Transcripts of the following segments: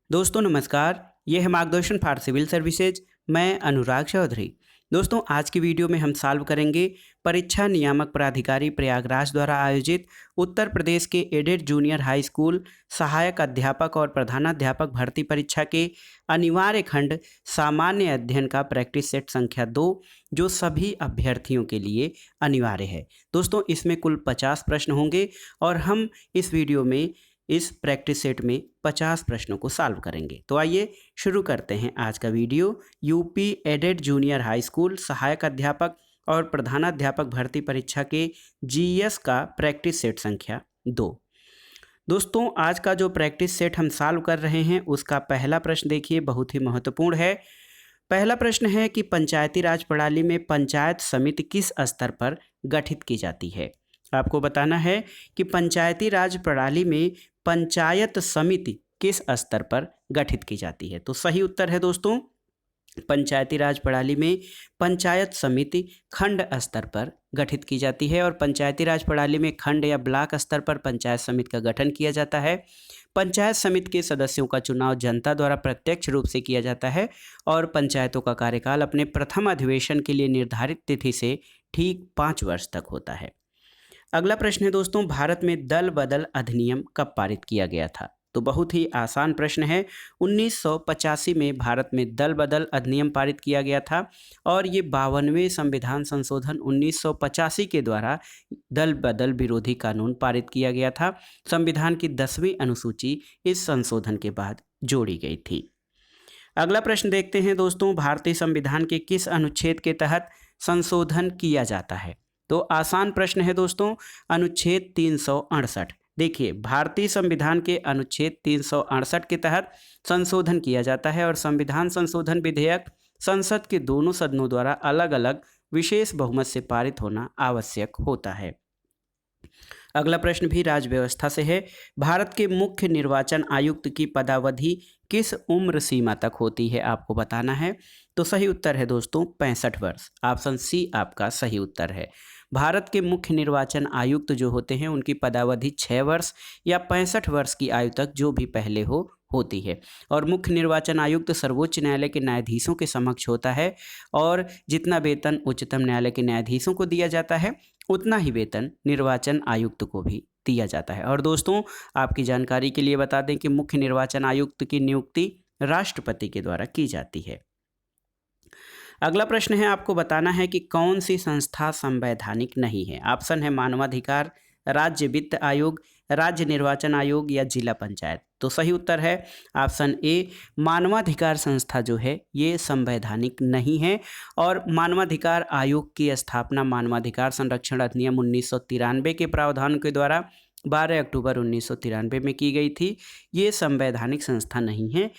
दोस्तों नमस्कार, ये है मार्गदर्शन फॉर सिविल सर्विसेज। मैं अनुराग चौधरी। दोस्तों आज की वीडियो में हम सॉल्व करेंगे परीक्षा नियामक प्राधिकारी प्रयागराज द्वारा आयोजित उत्तर प्रदेश के एडेड जूनियर हाई स्कूल सहायक अध्यापक और प्रधानाध्यापक भर्ती परीक्षा के अनिवार्य खंड सामान्य अध्ययन का प्रैक्टिस सेट संख्या 2, जो सभी अभ्यर्थियों के लिए अनिवार्य है। दोस्तों इसमें कुल 50 प्रश्न होंगे और हम इस वीडियो में इस प्रैक्टिस सेट में 50 प्रश्नों को सॉल्व करेंगे। तो आइए शुरू करते हैं आज का video. UP aided junior high school सहायक अध्यापक और प्रधानाध्यापक भर्ती परीक्षा के जीएस का प्रैक्टिस सेट संख्या 2। दोस्तों आज का जो प्रैक्टिस सेट हम सॉल्व कर रहे हैं उसका पहला प्रश्न देखिए, बहुत ही महत्वपूर्ण है। पहला प्रश्न है कि पंचायती राज प्रणाली में पंचायत समिति किस स्तर पर गठित की जाती है। आपको बताना है कि पंचायती राज प्रणाली में पंचायत समिति किस स्तर पर गठित की जाती है। तो सही उत्तर है दोस्तों, पंचायती राज प्रणाली में पंचायत समिति खंड स्तर पर गठित की जाती है और पंचायती राज प्रणाली में खंड या ब्लॉक स्तर पर पंचायत समिति का गठन किया जाता है। पंचायत समिति के सदस्यों का चुनाव जनता द्वारा प्रत्यक्ष रूप से किया जाता है और पंचायतों का कार्यकाल अपने प्रथम अधिवेशन के लिए निर्धारित तिथि से ठीक 5 वर्ष तक होता है। अगला प्रश्न है दोस्तों, भारत में दल बदल अधिनियम कब पारित किया गया था। तो बहुत ही आसान प्रश्न है। 1985 में भारत में दल बदल अधिनियम पारित किया गया था और ये 52वें संविधान संशोधन 1985 के द्वारा दल बदल विरोधी कानून पारित किया गया था। संविधान की 10वीं अनुसूची इस संशोधन के बाद जोड़ी गई थी। अगला प्रश्न देखते हैं दोस्तों, भारतीय संविधान के किस अनुच्छेद के तहत संशोधन किया जाता है। तो आसान प्रश्न है दोस्तों, अनुच्छेद 368। देखिए भारतीय संविधान के अनुच्छेद 368 के तहत संशोधन किया जाता है और संविधान संशोधन विधेयक संसद के दोनों सदनों द्वारा अलग अलग विशेष बहुमत से पारित होना आवश्यक होता है। अगला प्रश्न भी राज्य व्यवस्था से है। भारत के मुख्य निर्वाचन आयुक्त की पदावधि किस उम्र सीमा तक होती है, आपको बताना है। तो सही उत्तर है दोस्तों 65 वर्ष। ऑप्शन सी आपका सही उत्तर है। भारत के मुख्य निर्वाचन आयुक्त जो होते हैं उनकी पदावधि 6 वर्ष या 65 वर्ष की आयु तक जो भी पहले होती है और मुख्य निर्वाचन आयुक्त सर्वोच्च न्यायालय के न्यायाधीशों के समक्ष होता है और जितना वेतन उच्चतम न्यायालय के न्यायाधीशों को दिया जाता है उतना ही वेतन निर्वाचन आयुक्त को भी दिया जाता है। और दोस्तों आपकी जानकारी के लिए बता दें कि मुख्य निर्वाचन आयुक्त की नियुक्ति राष्ट्रपति के द्वारा की जाती है। अगला प्रश्न है, आपको बताना है कि कौन सी संस्था संवैधानिक नहीं है। ऑप्शन है मानवाधिकार, राज्य वित्त आयोग, राज्य निर्वाचन आयोग या जिला पंचायत। तो सही उत्तर है ऑप्शन ए, मानवाधिकार संस्था जो है ये संवैधानिक नहीं है और मानवाधिकार आयोग की स्थापना मानवाधिकार संरक्षण अधिनियम 1993 के प्रावधान के द्वारा 12 अक्टूबर 1993 में की गई थी। ये संवैधानिक संस्था नहीं है।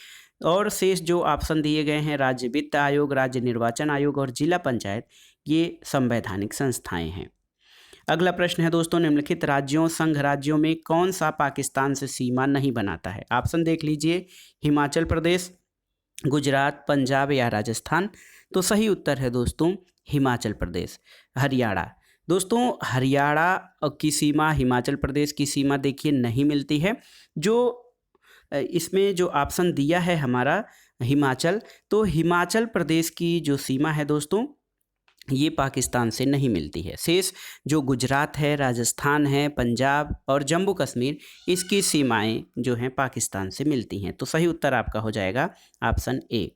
और शेष जो ऑप्शन दिए गए हैं राज्य वित्त आयोग, राज्य निर्वाचन आयोग और जिला पंचायत, ये संवैधानिक संस्थाएं हैं। अगला प्रश्न है दोस्तों, निम्नलिखित राज्यों संघ राज्यों में कौन सा पाकिस्तान से सीमा नहीं बनाता है। ऑप्शन देख लीजिए, हिमाचल प्रदेश, गुजरात, पंजाब या राजस्थान। तो सही उत्तर है दोस्तों हिमाचल प्रदेश। हरियाणा, दोस्तों हरियाणा की सीमा हिमाचल प्रदेश की सीमा देखिए नहीं मिलती है। जो इसमें जो ऑप्शन दिया है हमारा हिमाचल, तो हिमाचल प्रदेश की जो सीमा है दोस्तों ये पाकिस्तान से नहीं मिलती है। शेष जो गुजरात है, राजस्थान है, पंजाब और जम्मू कश्मीर, इसकी सीमाएं जो हैं पाकिस्तान से मिलती हैं। तो सही उत्तर आपका हो जाएगा ऑप्शन ए।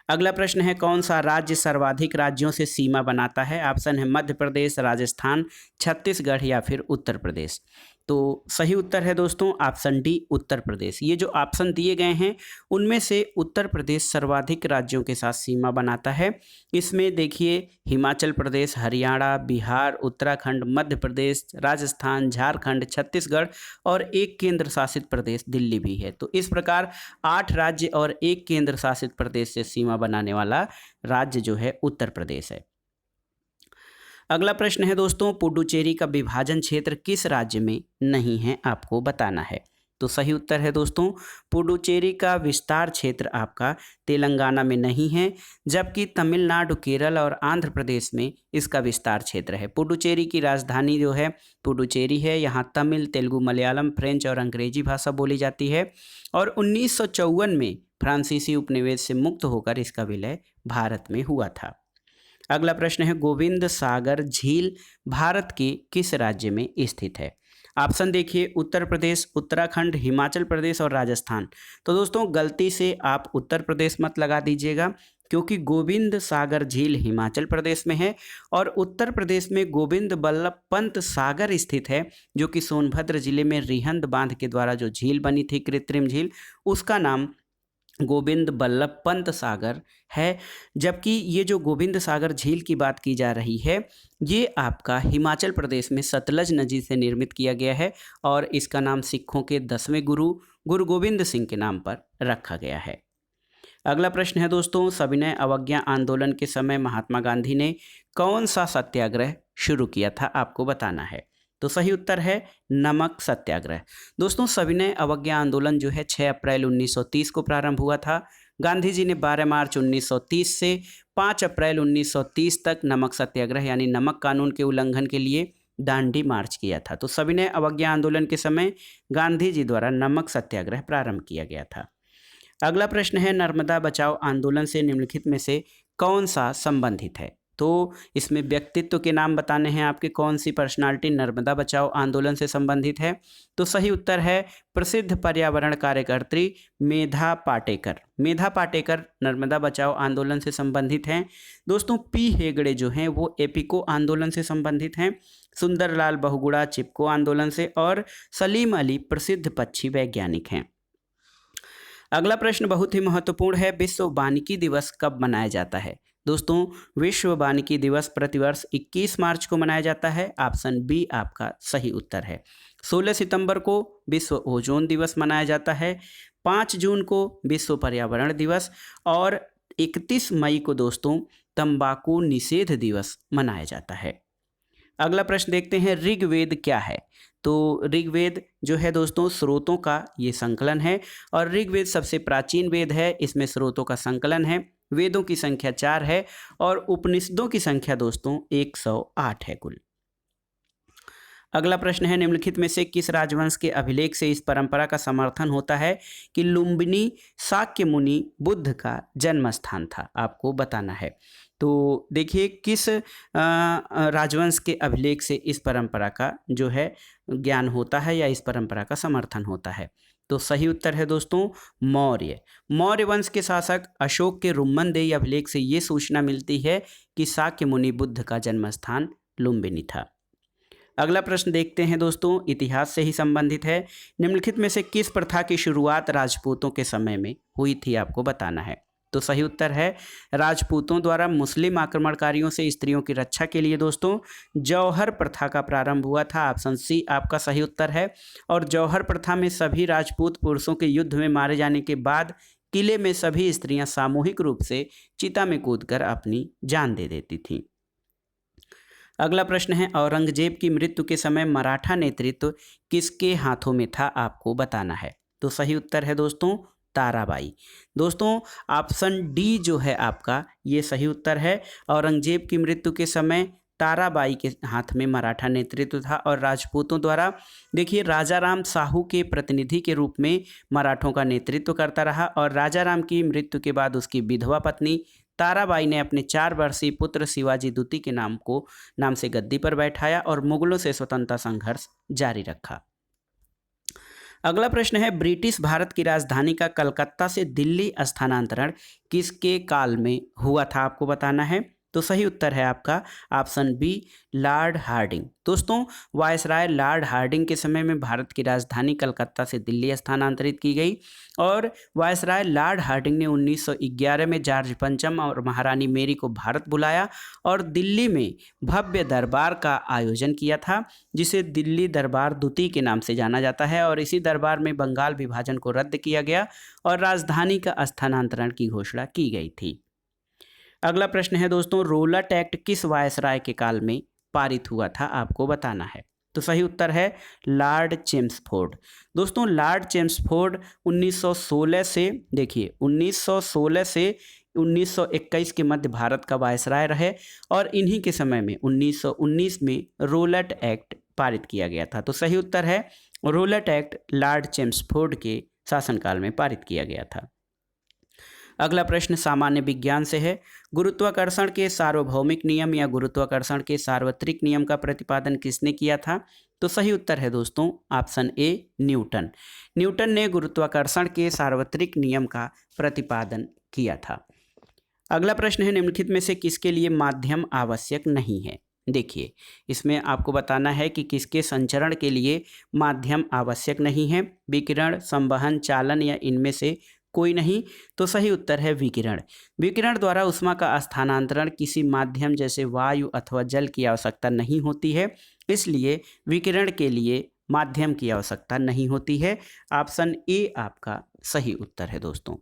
अगला प्रश्न है, कौन सा राज्य सर्वाधिक राज्यों से सीमा बनाता है। ऑप्शन है मध्य प्रदेश, राजस्थान, छत्तीसगढ़ या फिर उत्तर प्रदेश। तो सही उत्तर है दोस्तों ऑप्शन डी, उत्तर प्रदेश। ये जो ऑप्शन दिए गए हैं उनमें से उत्तर प्रदेश सर्वाधिक राज्यों के साथ सीमा बनाता है। इसमें देखिए हिमाचल प्रदेश, हरियाणा, बिहार, उत्तराखंड, मध्य प्रदेश, राजस्थान, झारखंड, छत्तीसगढ़ और एक केंद्र शासित प्रदेश दिल्ली भी है। तो इस प्रकार 8 राज्य और एक केंद्र शासित प्रदेश से सीमा बनाने वाला राज्य जो है उत्तर प्रदेश है। अगला प्रश्न है दोस्तों, पुडुचेरी का विभाजन क्षेत्र किस राज्य में नहीं है, आपको बताना है। तो सही उत्तर है दोस्तों पुडुचेरी का विस्तार क्षेत्र आपका तेलंगाना में नहीं है, जबकि तमिलनाडु, केरल और आंध्र प्रदेश में इसका विस्तार क्षेत्र है। पुडुचेरी की राजधानी जो है पुडुचेरी है। यहाँ तमिल, तेलुगु, मलयालम, फ्रेंच और अंग्रेजी भाषा बोली जाती है और 1954 में फ्रांसीसी उपनिवेश से मुक्त होकर इसका विलय भारत में हुआ था। अगला प्रश्न है गोविंद सागर झील भारत के किस राज्य में स्थित है? ऑप्शन देखिए उत्तर प्रदेश, उत्तराखंड, हिमाचल प्रदेश और राजस्थान। तो दोस्तों गलती से आप उत्तर प्रदेश मत लगा दीजिएगा, क्योंकि गोविंद सागर झील हिमाचल प्रदेश में है और उत्तर प्रदेश में गोविंद बल्लभ पंत सागर स्थित है, जो कि सोनभद्र जिले में रिहंद बांध के द्वारा जो झील बनी थी, कृत्रिम झील, उसका नाम गोविंद बल्लभ पंत सागर है। जबकि ये जो गोविंद सागर झील की बात की जा रही है, ये आपका हिमाचल प्रदेश में सतलज नदी से निर्मित किया गया है और इसका नाम सिखों के 10वें गुरु गुरु गोविंद सिंह के नाम पर रखा गया है। अगला प्रश्न है दोस्तों सविनय अवज्ञा आंदोलन के समय महात्मा गांधी ने कौन सा सत्याग्रह शुरू किया था? आपको बताना है। तो सही उत्तर है नमक सत्याग्रह। दोस्तों सविनय अवज्ञा आंदोलन जो है 6 अप्रैल 1930 को प्रारंभ हुआ था। गांधी जी ने 12 मार्च 1930 से 5 अप्रैल 1930 तक नमक सत्याग्रह यानी नमक कानून के उल्लंघन के लिए दांडी मार्च किया था। तो सविनय अवज्ञा आंदोलन के समय गांधी जी द्वारा नमक सत्याग्रह प्रारंभ किया गया था। अगला प्रश्न है नर्मदा बचाओ आंदोलन से निम्नलिखित में से कौन सा संबंधित है? तो इसमें व्यक्तित्व के नाम बताने हैं आपके, कौन सी पर्सनालिटी नर्मदा बचाओ आंदोलन से संबंधित है? तो सही उत्तर है प्रसिद्ध पर्यावरण कार्यकर्त्री मेधा पाटेकर। मेधा पाटेकर नर्मदा बचाओ आंदोलन से संबंधित हैं। दोस्तों पी हेगड़े जो हैं वो एपिको आंदोलन से संबंधित हैं, सुंदरलाल बहुगुणा चिपको आंदोलन से और सलीम अली प्रसिद्ध पक्षी वैज्ञानिक हैं। अगला प्रश्न बहुत ही महत्वपूर्ण है, विश्व वानिकी दिवस कब मनाया जाता है? दोस्तों विश्व वानिकी दिवस प्रतिवर्ष 21 मार्च को मनाया जाता है। ऑप्शन बी आपका सही उत्तर है। 16 सितंबर को विश्व ओजोन दिवस मनाया जाता है, 5 जून को विश्व पर्यावरण दिवस और 31 मई को दोस्तों तंबाकू निषेध दिवस मनाया जाता है। अगला प्रश्न देखते हैं ऋग्वेद क्या है? तो ऋग्वेद जो है दोस्तों स्रोतों का ये संकलन है और ऋग्वेद सबसे प्राचीन वेद है, इसमें स्रोतों का संकलन है। वेदों की संख्या 4 है और उपनिषदों की संख्या दोस्तों 108 है कुल। अगला प्रश्न है निम्नलिखित में से किस राजवंश के अभिलेख से इस परंपरा का समर्थन होता है कि लुम्बिनी शाक्य मुनि बुद्ध का जन्म स्थान था? आपको बताना है। तो देखिए किस राजवंश के अभिलेख से इस परंपरा का जो है ज्ञान होता है या इस परंपरा का समर्थन होता है? तो सही उत्तर है दोस्तों मौर्य। मौर्य वंश के शासक अशोक के रुम्मनदेही अभिलेख से ये सूचना मिलती है कि शाक्य मुनि बुद्ध का जन्म स्थान लुम्बिनी था। अगला प्रश्न देखते हैं दोस्तों इतिहास से ही संबंधित है, निम्नलिखित में से किस प्रथा की शुरुआत राजपूतों के समय में हुई थी? आपको बताना है। तो सही उत्तर है राजपूतों द्वारा मुस्लिम आक्रमणकारियों से स्त्रियों की रक्षा के लिए दोस्तों जौहर प्रथा का प्रारंभ हुआ था। ऑप्शन सी आपका सही उत्तर है। और जौहर प्रथा में सभी राजपूत पुरुषों के युद्ध में मारे जाने के बाद किले में सभी स्त्रियां सामूहिक रूप से चिता में कूदकर अपनी जान दे देती थीं। अगला प्रश्न है औरंगजेब की मृत्यु के समय मराठा नेतृत्व किसके हाथों में था? आपको बताना है। तो सही उत्तर है दोस्तों ताराबाई। दोस्तों ऑप्शन डी जो है आपका ये सही उत्तर है। औरंगजेब की मृत्यु के समय ताराबाई के हाथ में मराठा नेतृत्व था और राजपूतों द्वारा देखिए राजा राम साहू के प्रतिनिधि के रूप में मराठों का नेतृत्व करता रहा और राजा राम की मृत्यु के बाद उसकी विधवा पत्नी ताराबाई ने अपने 4 वर्षीय पुत्र शिवाजी द्वितीय के नाम से गद्दी पर बैठाया और मुगलों से स्वतंत्रता संघर्ष जारी रखा। अगला प्रश्न है ब्रिटिश भारत की राजधानी का कलकत्ता से दिल्ली स्थानांतरण किसके काल में हुआ था? आपको बताना है। तो सही उत्तर है आपका ऑप्शन बी लॉर्ड हार्डिंग। दोस्तों वायसराय लॉर्ड हार्डिंग के समय में भारत की राजधानी कलकत्ता से दिल्ली स्थानांतरित की गई और वायसराय लॉर्ड हार्डिंग ने 1911 में जॉर्ज पंचम और महारानी मेरी को भारत बुलाया और दिल्ली में भव्य दरबार का आयोजन किया था, जिसे दिल्ली दरबार द्वितीय के नाम से जाना जाता है। और इसी दरबार में बंगाल विभाजन को रद्द किया गया और राजधानी का स्थानांतरण की घोषणा की गई थी। अगला प्रश्न है दोस्तों रोलट एक्ट किस वायसराय के काल में पारित हुआ था? आपको बताना है। तो सही उत्तर है लॉर्ड चेम्सफोर्ड। दोस्तों लॉर्ड चेम्सफोर्ड 1916 से, देखिए 1916 से 1921 के मध्य भारत का वायसराय रहे और इन्हीं के समय में 1919 में रोलट एक्ट पारित किया गया था। तो सही उत्तर है रोलट एक्ट लॉर्ड चेम्सफोर्ड के शासनकाल में पारित किया गया था। अगला प्रश्न सामान्य विज्ञान से है। गुरुत्वाकर्षण के सार्वभौमिक नियम या गुरुत्वाकर्षण के सार्वत्रिक नियम का प्रतिपादन किसने किया था? तो सही उत्तर है दोस्तों ऑप्शन ए न्यूटन। न्यूटन ने गुरुत्वाकर्षण के सार्वत्रिक नियम का प्रतिपादन किया था। अगला प्रश्न है निम्नलिखित में से किसके लिए माध्यम आवश्यक नहीं है? देखिए इसमें आपको बताना है कि किसके संचरण के लिए माध्यम आवश्यक नहीं है। विकिरण, संवहन, चालन या इनमें से कोई नहीं। तो सही उत्तर है विकिरण। विकिरण द्वारा ऊष्मा का स्थानांतरण किसी माध्यम जैसे वायु अथवा जल की आवश्यकता नहीं होती है, इसलिए विकिरण के लिए माध्यम की आवश्यकता नहीं होती है। ऑप्शन ए आपका सही उत्तर है दोस्तों।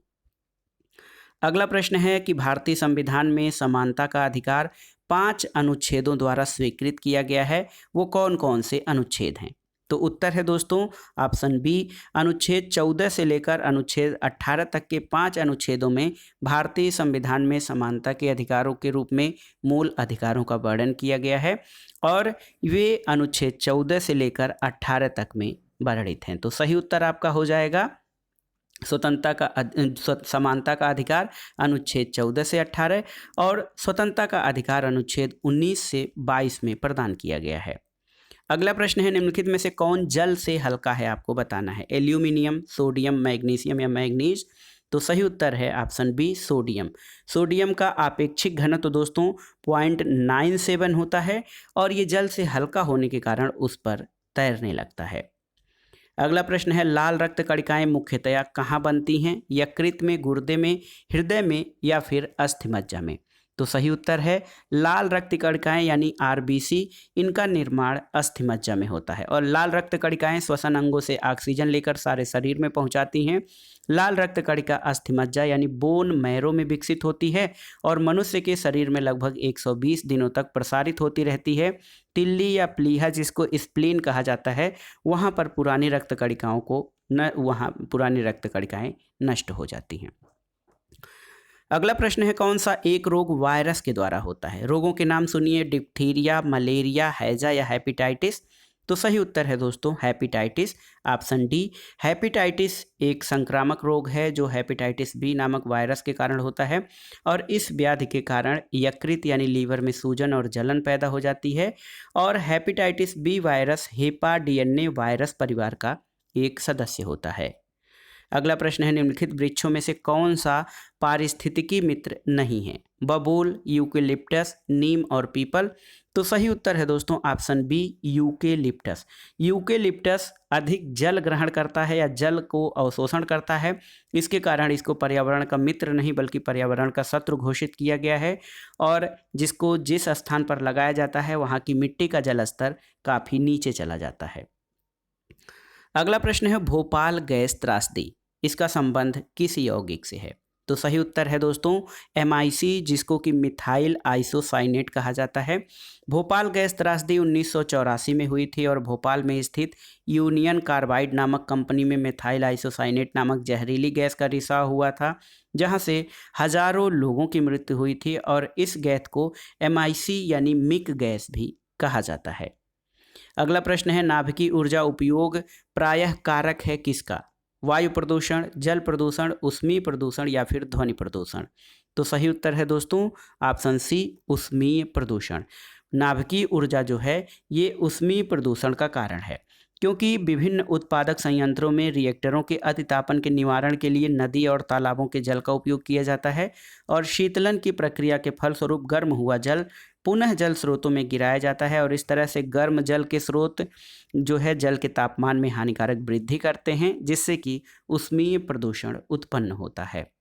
अगला प्रश्न है कि भारतीय संविधान में समानता का अधिकार 5 अनुच्छेदों द्वारा स्वीकृत किया गया है, वो कौन कौन से अनुच्छेद हैं? तो उत्तर है दोस्तों ऑप्शन बी, अनुच्छेद 14 से लेकर अनुच्छेद 18 तक के 5 अनुच्छेदों में भारतीय संविधान में समानता के अधिकारों के रूप में मूल अधिकारों का वर्णन किया गया है और वे अनुच्छेद 14 से लेकर 18 तक में वर्णित हैं। तो सही उत्तर आपका हो जाएगा समानता का अधिकार अनुच्छेद 14 से 18 और स्वतंत्रता का अधिकार अनुच्छेद 19 से 22 में प्रदान किया गया है। अगला प्रश्न है निम्नलिखित में से कौन जल से हल्का है? आपको बताना है। एल्यूमिनियम, सोडियम, मैग्नीशियम या मैग्नीज? तो सही उत्तर है ऑप्शन बी सोडियम। सोडियम का आपेक्षिक घनत्व दोस्तों 0.97 होता है और ये जल से हल्का होने के कारण उस पर तैरने लगता है। अगला प्रश्न है लाल रक्त कणिकाएं मुख्यतया कहाँ बनती हैं? यकृत में, गुर्दे में, हृदय में या फिर अस्थिमज्जा में? तो सही उत्तर है लाल रक्त कणिकाएं यानी आरबीसी, इनका निर्माण अस्थिमज्जा में होता है और लाल रक्त कणिकाएं श्वसन अंगों से ऑक्सीजन लेकर सारे शरीर में पहुंचाती हैं। लाल रक्त कणिका अस्थिमज्जा यानी बोन मैरो में विकसित होती है और मनुष्य के शरीर में लगभग 120 दिनों तक प्रसारित होती रहती है। तिल्ली या प्लीहा जिसको स्प्लीन कहा जाता है, वहाँ पर पुरानी रक्त कणिकाएं नष्ट हो जाती हैं। अगला प्रश्न है कौन सा एक रोग वायरस के द्वारा होता है? रोगों के नाम सुनिए, डिप्थीरिया, मलेरिया, हैजा या हेपेटाइटिस? तो सही उत्तर है दोस्तों हेपेटाइटिस, ऑप्शन डी। हेपेटाइटिस एक संक्रामक रोग है जो हेपेटाइटिस बी नामक वायरस के कारण होता है और इस व्याधि के कारण यकृत यानी लीवर में सूजन और जलन पैदा हो जाती है और hepatitis B virus hepa DNA virus परिवार का एक सदस्य होता है। अगला प्रश्न है निम्नलिखित वृक्षों में से कौन सा पारिस्थितिकी मित्र नहीं है? बबूल, यूकेलिप्टस, नीम और पीपल? तो सही उत्तर है दोस्तों ऑप्शन बी यूकेलिप्टस। यूकेलिप्टस अधिक जल ग्रहण करता है या जल को अवशोषण करता है, इसके कारण इसको पर्यावरण का मित्र नहीं बल्कि पर्यावरण का शत्रु घोषित किया गया है और जिसको जिस स्थान पर लगाया जाता है वहाँ की मिट्टी का जल स्तर काफ़ी नीचे चला जाता है। अगला प्रश्न है भोपाल गैस त्रासदी, इसका संबंध किस यौगिक से है? तो सही उत्तर है दोस्तों MIC, जिसको कि मिथाइल आइसोसाइनेट कहा जाता है। भोपाल गैस त्रासदी 1984 में हुई थी और भोपाल में स्थित यूनियन कार्बाइड नामक कंपनी में मिथाइल आइसोसाइनेट नामक जहरीली गैस का रिसाव हुआ था, जहां से हजारों लोगों की मृत्यु हुई थी और इस गैस को MIC यानी मिक गैस भी कहा जाता है। अगला प्रश्न है नाभिकीय ऊर्जा उपयोग प्रायः कारक है किसका? वायु प्रदूषण, जल प्रदूषण, ऊष्मीय प्रदूषण या फिर ध्वनि प्रदूषण? तो सही उत्तर है दोस्तों ऑप्शन सी ऊष्मीय प्रदूषण। नाभिकीय ऊर्जा जो है ये ऊष्मीय प्रदूषण का कारण है क्योंकि विभिन्न उत्पादक संयंत्रों में रिएक्टरों के अतितापन के निवारण के लिए नदी और तालाबों के जल का उपयोग किया जाता है और शीतलन की प्रक्रिया के फलस्वरूप गर्म हुआ जल पुनः जल स्रोतों में गिराया जाता है और इस तरह से गर्म जल के स्रोत जो है जल के तापमान में हानिकारक वृद्धि करते हैं, जिससे कि ऊष्मीय प्रदूषण उत्पन्न होता है।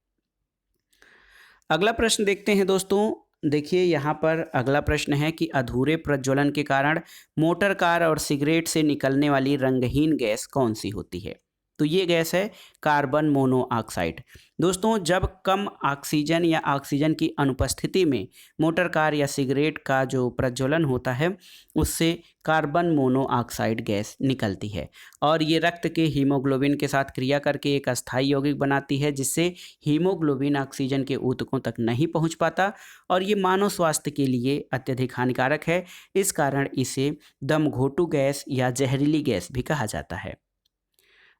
अगला प्रश्न देखते हैं दोस्तों। देखिए यहाँ पर अगला प्रश्न है कि अधूरे प्रज्वलन के कारण मोटर कार और सिगरेट से निकलने वाली रंगहीन गैस कौन सी होती है? तो ये गैस है कार्बन मोनोऑक्साइड। दोस्तों, जब कम ऑक्सीजन या ऑक्सीजन की अनुपस्थिति में मोटर कार या सिगरेट का जो प्रज्वलन होता है उससे कार्बन मोनोऑक्साइड गैस निकलती है और ये रक्त के हीमोग्लोबिन के साथ क्रिया करके एक अस्थायी यौगिक बनाती है, जिससे हीमोग्लोबिन ऑक्सीजन के ऊतकों तक नहीं पहुंच पाता और ये मानव स्वास्थ्य के लिए अत्यधिक हानिकारक है। इस कारण इसे दमघोटू गैस या जहरीली गैस भी कहा जाता है।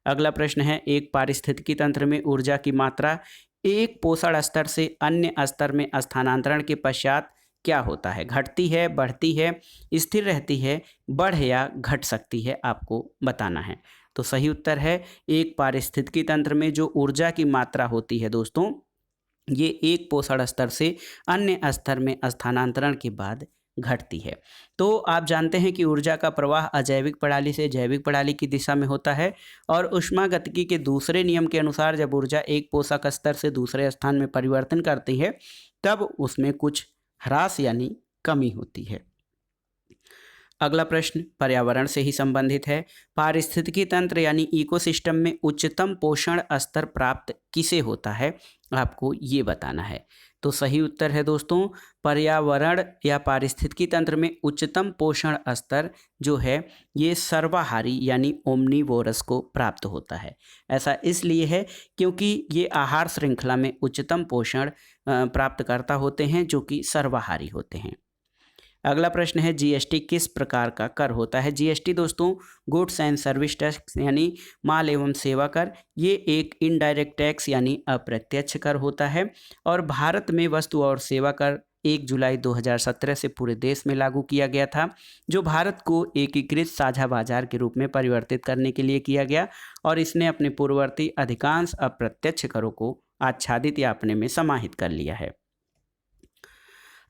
अगला प्रश्न है, एक पारिस्थितिकी तंत्र में ऊर्जा की मात्रा एक पोषण स्तर से अन्य स्तर में स्थानांतरण के पश्चात क्या होता है? घटती है, बढ़ती है, स्थिर रहती है, बढ़ या घट सकती है, आपको बताना है। तो सही उत्तर है, एक पारिस्थितिकी तंत्र में जो ऊर्जा की मात्रा होती है दोस्तों, ये एक पोषण स्तर से अन्य स्तर में स्थानांतरण के बाद घटती है। तो आप जानते हैं कि ऊर्जा का प्रवाह अजैविक प्रणाली से जैविक प्रणाली की दिशा में होता है और ऊष्मागतिकी के दूसरे नियम के अनुसार जब ऊर्जा एक पोषक स्तर से दूसरे स्थान में परिवर्तन करती है तब उसमें कुछ ह्रास यानी कमी होती है। अगला प्रश्न पर्यावरण से ही संबंधित है। पारिस्थितिकी तंत्र यानी इकोसिस्टम में उच्चतम पोषण स्तर प्राप्त किसे होता है? आपको ये बताना है। तो सही उत्तर है दोस्तों, पर्यावरण या पारिस्थितिकी तंत्र में उच्चतम पोषण स्तर जो है ये सर्वाहारी यानी ओमनीवोरस को प्राप्त होता है। ऐसा इसलिए है क्योंकि ये आहार श्रृंखला में उच्चतम पोषण प्राप्तकर्ता होते हैं जो कि सर्वाहारी होते हैं। अगला प्रश्न है, जीएसटी किस प्रकार का कर होता है? जीएसटी दोस्तों गुड्स एंड सर्विस टैक्स यानी माल एवं सेवा कर, ये एक इनडायरेक्ट टैक्स यानी अप्रत्यक्ष कर होता है और भारत में वस्तु और सेवा कर 1 जुलाई 2017 से पूरे देश में लागू किया गया था, जो भारत को एकीकृत साझा बाजार के रूप में परिवर्तित करने के लिए किया गया और इसने अपने पूर्ववर्ती अधिकांश अप्रत्यक्ष करों को आच्छादित या अपने में समाहित कर लिया है।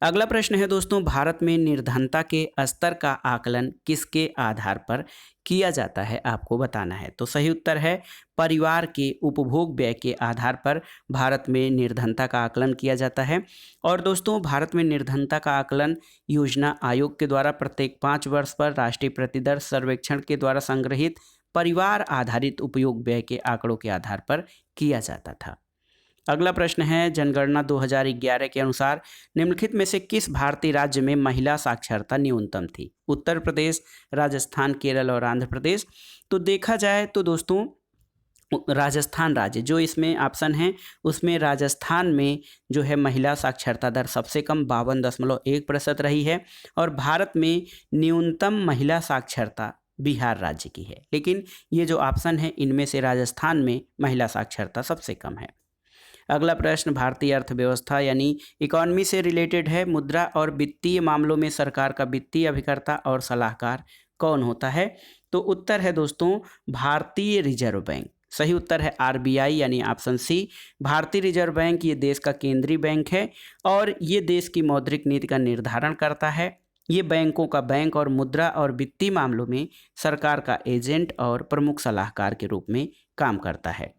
अगला प्रश्न है दोस्तों, भारत में निर्धनता के स्तर का आकलन किसके आधार पर किया जाता है? आपको बताना है। तो सही उत्तर है, परिवार के उपभोग व्यय के आधार पर भारत में निर्धनता का आकलन किया जाता है। और दोस्तों, भारत में निर्धनता का आकलन योजना आयोग के द्वारा प्रत्येक 5 वर्ष पर राष्ट्रीय प्रतिदर सर्वेक्षण के द्वारा संग्रहित परिवार आधारित उपयोग व्यय के आंकड़ों के आधार पर किया जाता था। अगला प्रश्न है, जनगणना 2011 के अनुसार निम्नलिखित में से किस भारतीय राज्य में महिला साक्षरता न्यूनतम थी? उत्तर प्रदेश, राजस्थान, केरल और आंध्र प्रदेश। तो देखा जाए तो दोस्तों राजस्थान राज्य जो इसमें ऑप्शन है उसमें राजस्थान में जो है महिला साक्षरता दर सबसे कम 52.1% रही है और भारत में न्यूनतम महिला साक्षरता बिहार राज्य की है। लेकिन ये जो ऑप्शन है इनमें से राजस्थान में महिला साक्षरता सबसे कम है। अगला प्रश्न भारतीय अर्थव्यवस्था यानी इकोनॉमी से रिलेटेड है। मुद्रा और वित्तीय मामलों में सरकार का वित्तीय अभिकर्ता और सलाहकार कौन होता है? तो उत्तर है दोस्तों भारतीय रिजर्व बैंक। सही उत्तर है आरबीआई यानी ऑप्शन सी। भारतीय रिजर्व बैंक ये देश का केंद्रीय बैंक है और ये देश की मौद्रिक नीति का निर्धारण करता है। ये बैंकों का बैंक और मुद्रा और वित्तीय मामलों में सरकार का एजेंट और प्रमुख सलाहकार के रूप में काम करता है।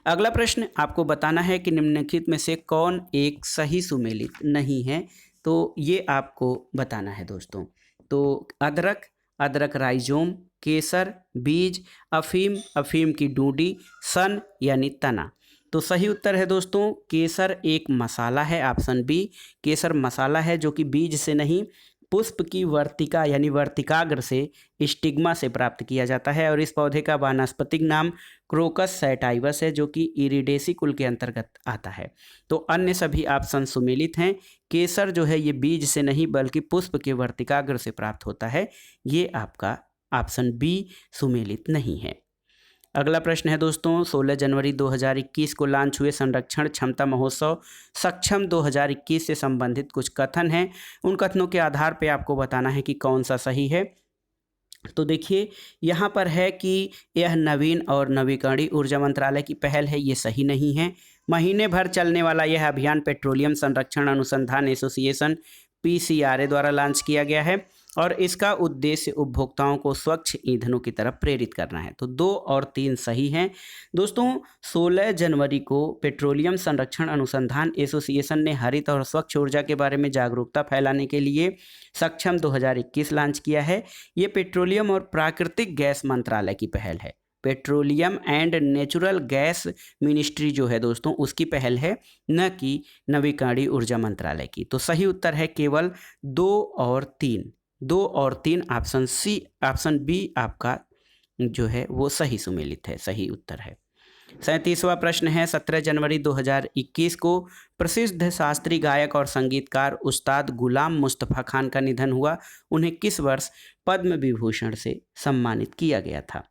अगला प्रश्न आपको बताना है कि निम्नलिखित में से कौन एक सही सुमेलित नहीं है? तो ये आपको बताना है दोस्तों। तो अदरक, अदरक राइजोम, केसर, बीज, अफीम, अफीम की डूडी, सन यानी तना। तो सही उत्तर है दोस्तों केसर एक मसाला है, ऑप्शन बी। केसर मसाला है जो कि बीज से नहीं पुष्प की वर्तिका यानी वर्तिकाग्र से स्टिग्मा से प्राप्त किया जाता है और इस पौधे का वानस्पतिक नाम क्रोकस सैटाइवस है जो कि इरिडेसी कुल के अंतर्गत आता है। तो अन्य सभी ऑप्शन सुमेलित हैं। केसर जो है ये बीज से नहीं बल्कि पुष्प के वर्तिकाग्र से प्राप्त होता है। ये आपका ऑप्शन बी सुमेलित नहीं है। अगला प्रश्न है दोस्तों 16 जनवरी 2021 को लॉन्च हुए संरक्षण क्षमता महोत्सव सक्षम 2021 से संबंधित कुछ कथन हैं। उन कथनों के आधार पे आपको बताना है कि कौन सा सही है। तो देखिए यहाँ पर है कि यह नवीन और नवीकरणीय ऊर्जा मंत्रालय की पहल है, ये सही नहीं है। महीने भर चलने वाला यह अभियान पेट्रोलियम संरक्षण अनुसंधान एसोसिएशन PCRA द्वारा लॉन्च किया गया है और इसका उद्देश्य उपभोक्ताओं को स्वच्छ ईंधनों की तरफ प्रेरित करना है। तो 2 और 3 सही हैं। दोस्तों 16 जनवरी को पेट्रोलियम संरक्षण अनुसंधान एसोसिएशन ने हरित और स्वच्छ ऊर्जा के बारे में जागरूकता फैलाने के लिए सक्षम 2021 लॉन्च किया है। ये पेट्रोलियम और प्राकृतिक गैस मंत्रालय की पहल है petroleum and natural gas ministry जो है दोस्तों उसकी पहल है, न कि नवीकरणीय ऊर्जा मंत्रालय की। तो सही उत्तर है केवल 2 और 3, 2 और 3 ऑप्शन बी आपका जो है वो सही सुमेलित है, सही उत्तर है। 37वां प्रश्न है 17 जनवरी 2021 को प्रसिद्ध शास्त्रीय गायक और संगीतकार उस्ताद गुलाम मुस्तफ़ा खान का निधन हुआ। उन्हें किस वर्ष पद्म विभूषण से सम्मानित किया गया था?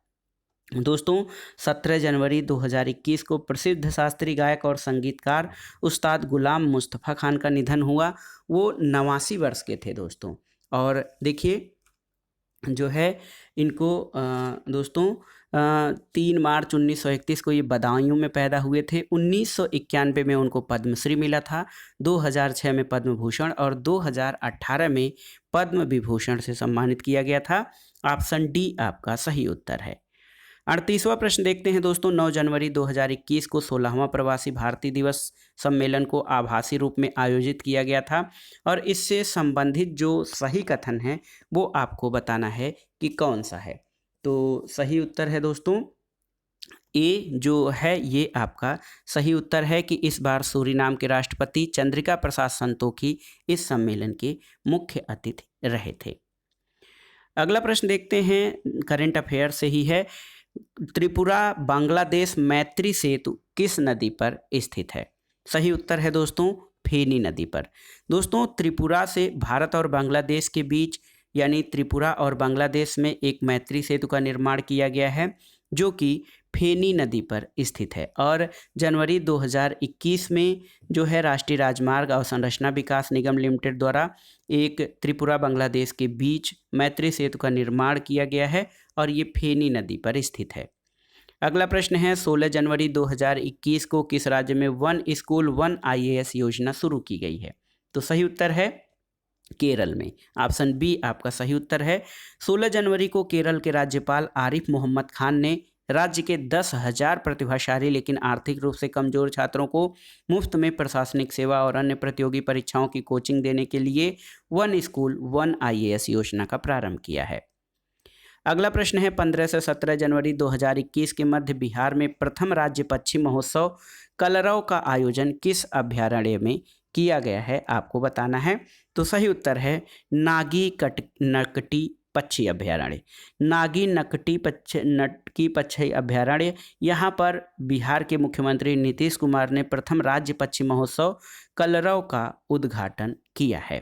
दोस्तों 17 जनवरी 2021 को प्रसिद्ध शास्त्रीय गायक और संगीतकार उस्ताद गुलाम मुस्तफ़ा खान का निधन हुआ। वो 89 वर्ष के थे दोस्तों। और देखिए जो है इनको दोस्तों 3 मार्च 1931 को ये बदायूं में पैदा हुए थे। 1991 में उनको पद्मश्री मिला था, 2006 में पद्म भूषण और 2018 में पद्म विभूषण से सम्मानित किया गया था। ऑप्शन डी आपका सही उत्तर है। 38वां प्रश्न देखते हैं दोस्तों। 9 जनवरी 2021 को 16वां प्रवासी भारतीय दिवस सम्मेलन को आभासी रूप में आयोजित किया गया था और इससे संबंधित जो सही कथन है वो आपको बताना है कि कौन सा है। तो सही उत्तर है दोस्तों ए जो है ये आपका सही उत्तर है कि इस बार सूरीनाम के राष्ट्रपति चंद्रिका प्रसाद संतोखी इस सम्मेलन के मुख्य अतिथि रहे थे। अगला प्रश्न देखते हैं, करंट अफेयर से ही है। त्रिपुरा बांग्लादेश मैत्री सेतु किस नदी पर स्थित है? सही उत्तर है दोस्तों फेनी नदी पर। दोस्तों त्रिपुरा से भारत और बांग्लादेश के बीच यानी त्रिपुरा और बांग्लादेश में एक मैत्री सेतु का निर्माण किया गया है जो कि फेनी नदी पर स्थित है और जनवरी 2021 में जो है राष्ट्रीय राजमार्ग अवसंरचना विकास निगम लिमिटेड द्वारा एक त्रिपुरा बांग्लादेश के बीच मैत्री सेतु का निर्माण किया गया है और ये फेनी नदी पर स्थित है। अगला प्रश्न है 16 जनवरी 2021 को किस राज्य में वन स्कूल वन IAS योजना शुरू की गई है? तो सही उत्तर है केरल में। ऑप्शन बी आपका सही उत्तर है। 16 जनवरी को केरल के राज्यपाल आरिफ मोहम्मद खान ने राज्य के 10,000 प्रतिभाशाली लेकिन आर्थिक रूप से कमजोर छात्रों को मुफ्त में प्रशासनिक सेवा और अन्य प्रतियोगी परीक्षाओं की कोचिंग देने के लिए वन स्कूल वन IAS योजना का प्रारंभ किया है। अगला प्रश्न है 15 से 17 जनवरी 2021 के मध्य बिहार में प्रथम राज्य पक्षी महोत्सव कलरव का आयोजन किस अभ्यारण्य में किया गया है? आपको बताना है। तो सही उत्तर है नागी नकटी पक्षी अभ्यारण्य। नागी नटकी पक्षी अभ्यारण्य। यहाँ पर बिहार के मुख्यमंत्री नीतीश कुमार ने प्रथम राज्य पक्षी महोत्सव कलरव का उद्घाटन किया है।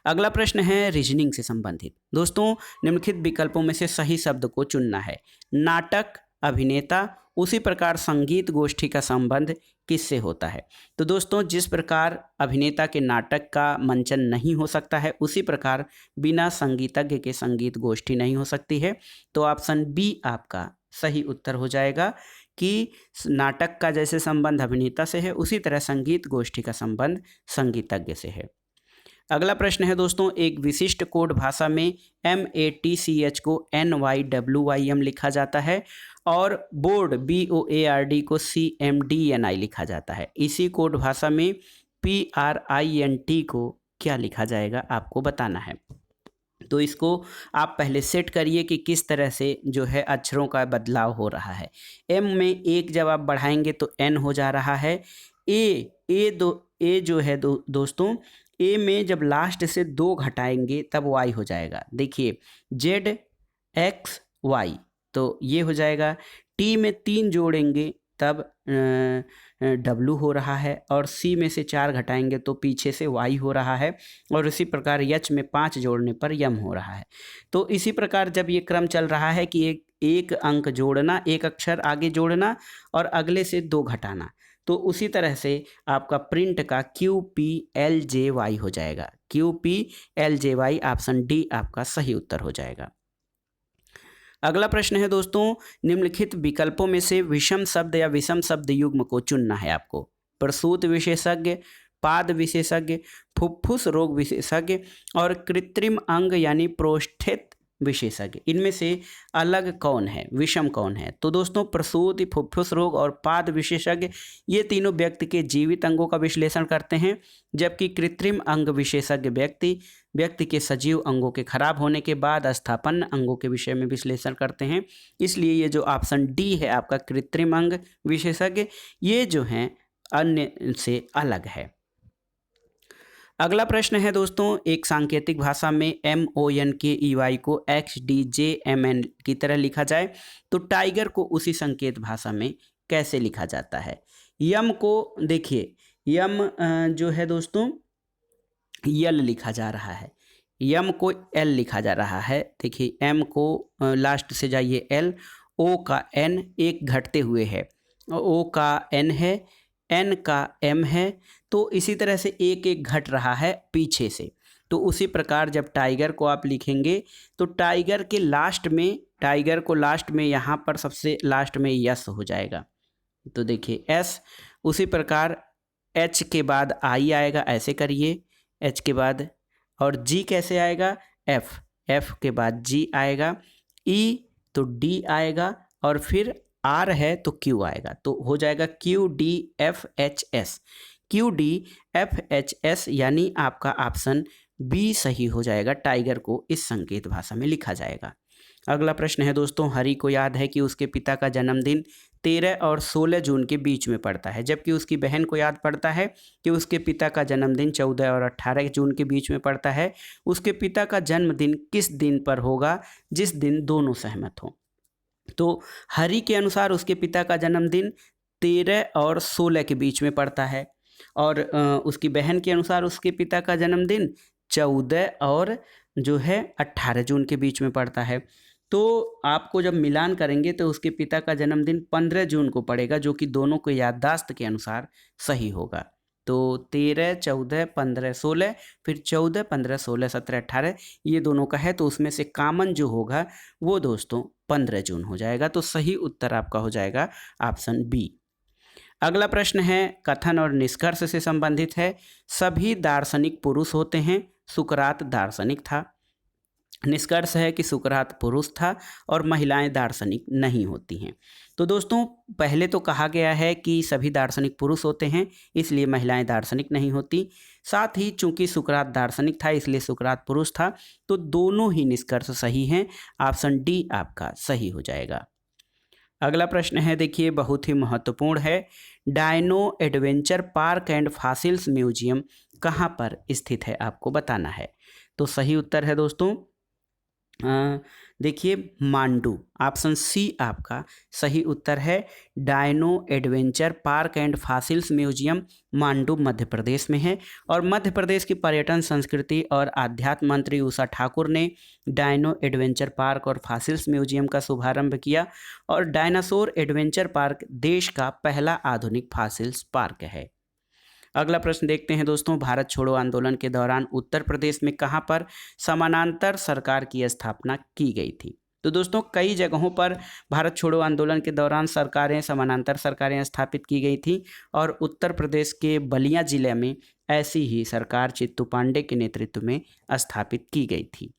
अगला प्रश्न है रीजनिंग से संबंधित। दोस्तों निम्नलिखित विकल्पों में से सही शब्द को चुनना है। नाटक, अभिनेता, उसी प्रकार संगीत गोष्ठी का संबंध किससे होता है? तो दोस्तों जिस प्रकार अभिनेता के नाटक का मंचन नहीं हो सकता है उसी प्रकार बिना संगीतज्ञ के संगीत गोष्ठी नहीं हो सकती है। तो ऑप्शन बी आपका सही उत्तर हो जाएगा कि नाटक का जैसे संबंध अभिनेता से है उसी तरह संगीत गोष्ठी का संबंध संगीतज्ञ से है। अगला प्रश्न है दोस्तों, एक विशिष्ट कोड भाषा में MATCH को NYWYM लिखा जाता है और बोर्ड BOARD को CMDNI लिखा जाता है। इसी कोड भाषा में PRINT को क्या लिखा जाएगा आपको बताना है। तो इसको आप पहले सेट करिए कि किस तरह से जो है अक्षरों का बदलाव हो रहा है। M में एक जब आप बढ़ाएंगे तो N हो जा रहा है। A जो है दोस्तों ए में जब लास्ट से 2 घटाएंगे तब Y हो जाएगा। देखिए ZXY तो ये हो जाएगा। T में 3 जोड़ेंगे तब W हो रहा है और C में से 4 घटाएंगे तो पीछे से Y हो रहा है और इसी प्रकार H में 5 जोड़ने पर यम हो रहा है। तो इसी प्रकार जब ये क्रम चल रहा है कि एक अंक जोड़ना, एक अक्षर आगे जोड़ना और अगले से 2 घटाना, तो उसी तरह से आपका प्रिंट का QPLJY हो जाएगा। QPLJY ऑप्शन डी आपका सही उत्तर हो जाएगा। अगला प्रश्न है दोस्तों, निम्नलिखित विकल्पों में से विषम शब्द या विषम शब्द युग्म को चुनना है आपको। प्रसूत विशेषज्ञ, पाद विशेषज्ञ, फुफ्फुस रोग विशेषज्ञ और कृत्रिम अंग यानी प्रोस्थेट विशेषज्ञ। इनमें से अलग कौन है, विषम कौन है? तो दोस्तों प्रसूति, फुफ्फुस रोग और पाद विशेषज्ञ ये तीनों व्यक्ति के जीवित अंगों का विश्लेषण करते हैं, जबकि कृत्रिम अंग विशेषज्ञ व्यक्ति के सजीव अंगों के खराब होने के बाद स्थापन्न अंगों के विषय में विश्लेषण करते हैं। इसलिए ये जो ऑप्शन डी है आपका कृत्रिम अंग विशेषज्ञ, ये जो हैं अन्य से अलग है। अगला प्रश्न है दोस्तों, एक सांकेतिक भाषा में MONKEY को XDJMN की तरह लिखा जाए तो टाइगर को उसी संकेत भाषा में कैसे लिखा जाता है? यम को देखिए, यम जो है दोस्तों यल लिखा जा रहा है, यम को एल लिखा जा रहा है। देखिए एम को लास्ट से जाइए एल, ओ का एन एक घटते हुए है, ओ का एन है, एन का एम है, तो इसी तरह से एक एक घट रहा है पीछे से। तो उसी प्रकार जब टाइगर को आप लिखेंगे तो टाइगर के लास्ट में, टाइगर को लास्ट में यहाँ पर सबसे लास्ट में यस हो जाएगा, तो देखिए एस। उसी प्रकार एच के बाद आई आएगा, ऐसे करिए, एच के बाद, और जी कैसे आएगा? एफ, एफ के बाद जी आएगा, ई तो डी आएगा, और फिर आर है तो क्यू आएगा, तो हो जाएगा QDFHS, QDFHS, यानी आपका ऑप्शन बी सही हो जाएगा। टाइगर को इस संकेत भाषा में लिखा जाएगा। अगला प्रश्न है दोस्तों, हरि को याद है कि उसके पिता का जन्मदिन 13 और 16 जून के बीच में पड़ता है, जबकि उसकी बहन को याद पड़ता है कि उसके पिता का जन्मदिन 14 और 18 जून के बीच में पड़ता है। उसके पिता का जन्मदिन किस दिन पर होगा जिस दिन दोनों सहमत हों? तो हरि के अनुसार उसके पिता का जन्मदिन 13 और 16 के बीच में पड़ता है, और उसकी बहन के अनुसार उसके पिता का जन्मदिन 14 और जो है 18 जून के बीच में पड़ता है। तो आपको जब मिलान करेंगे तो उसके पिता का जन्मदिन 15 जून को पड़ेगा, जो कि दोनों को याददाश्त के अनुसार सही होगा। तो 13, 14, 15, 16, फिर 14, 15, 16, 17, 18 ये दोनों का है, तो उसमें से कॉमन जो होगा वो दोस्तों 15 जून हो जाएगा। तो सही उत्तर आपका हो जाएगा ऑप्शन बी। अगला प्रश्न है कथन और निष्कर्ष से संबंधित है। सभी दार्शनिक पुरुष होते हैं, सुकरात दार्शनिक था। निष्कर्ष है कि सुकरात पुरुष था और महिलाएं दार्शनिक नहीं होती हैं। तो दोस्तों पहले तो कहा गया है कि सभी दार्शनिक पुरुष होते हैं, इसलिए महिलाएं दार्शनिक नहीं होती। साथ ही चूंकि सुकरात दार्शनिक था इसलिए सुकरात पुरुष था, तो दोनों ही निष्कर्ष सही हैं। ऑप्शन डी आपका सही हो जाएगा। अगला प्रश्न है देखिए, बहुत ही महत्वपूर्ण है। Dino adventure park and fossils museum कहाँ पर स्थित है आपको बताना है। तो सही उत्तर है दोस्तों देखिए मांडू, ऑप्शन सी आपका सही उत्तर है। Dino adventure park and fossils museum Mandu Madhya Pradesh में है, और मध्य प्रदेश की पर्यटन संस्कृति और आध्यात्म मंत्री उषा ठाकुर ने डायनो एडवेंचर पार्क और फॉसिल्स म्यूजियम का शुभारंभ किया, और डायनासोर एडवेंचर पार्क देश का पहला आधुनिक फॉसिल्स पार्क है। अगला प्रश्न देखते हैं दोस्तों, भारत छोड़ो आंदोलन के दौरान उत्तर प्रदेश में कहां पर समानांतर सरकार की स्थापना की गई थी? तो दोस्तों कई जगहों पर भारत छोड़ो आंदोलन के दौरान समानांतर सरकारें स्थापित की गई थी, और उत्तर प्रदेश के बलिया जिले में ऐसी ही सरकार चित्तू पांडे के नेतृत्व में स्थापित की गई थी।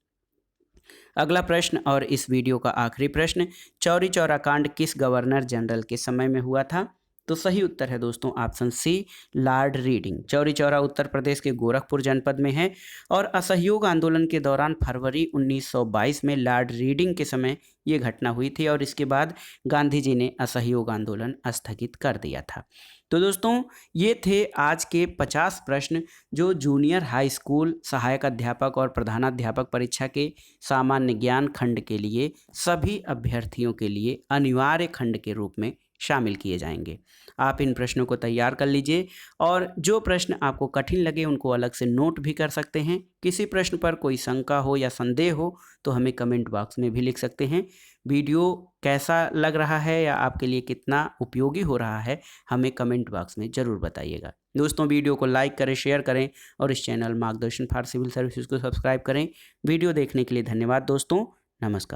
अगला प्रश्न और इस वीडियो का आखिरी प्रश्न, चौरी चौरा कांड किस गवर्नर जनरल के समय में हुआ था? तो सही उत्तर है दोस्तों option C Lord Reading. Chauri Chaura Uttar Pradesh के गोरखपुर जनपद में है, और असहयोग आंदोलन के दौरान फरवरी 1922 में लॉर्ड रीडिंग के समय ये घटना हुई थी, और इसके बाद गांधी जी ने असहयोग आंदोलन स्थगित कर दिया था। तो दोस्तों ये थे आज के 50 प्रश्न जो जूनियर हाई स्कूल सहायक अध्यापक और प्रधानाध्यापक परीक्षा के सामान्य ज्ञान खंड के लिए सभी अभ्यर्थियों के लिए अनिवार्य खंड के रूप में शामिल किए जाएंगे। आप इन प्रश्नों को तैयार कर लीजिए, और जो प्रश्न आपको कठिन लगे उनको अलग से नोट भी कर सकते हैं। किसी प्रश्न पर कोई शंका हो या संदेह हो तो हमें कमेंट बॉक्स में भी लिख सकते हैं। वीडियो कैसा लग रहा है या आपके लिए कितना उपयोगी हो रहा है हमें कमेंट बॉक्स में ज़रूर बताइएगा। दोस्तों वीडियो को लाइक करें, शेयर करें, और इस चैनल मार्गदर्शन फॉर सिविल सर्विसेज को सब्सक्राइब करें। वीडियो देखने के लिए धन्यवाद दोस्तों, नमस्कार।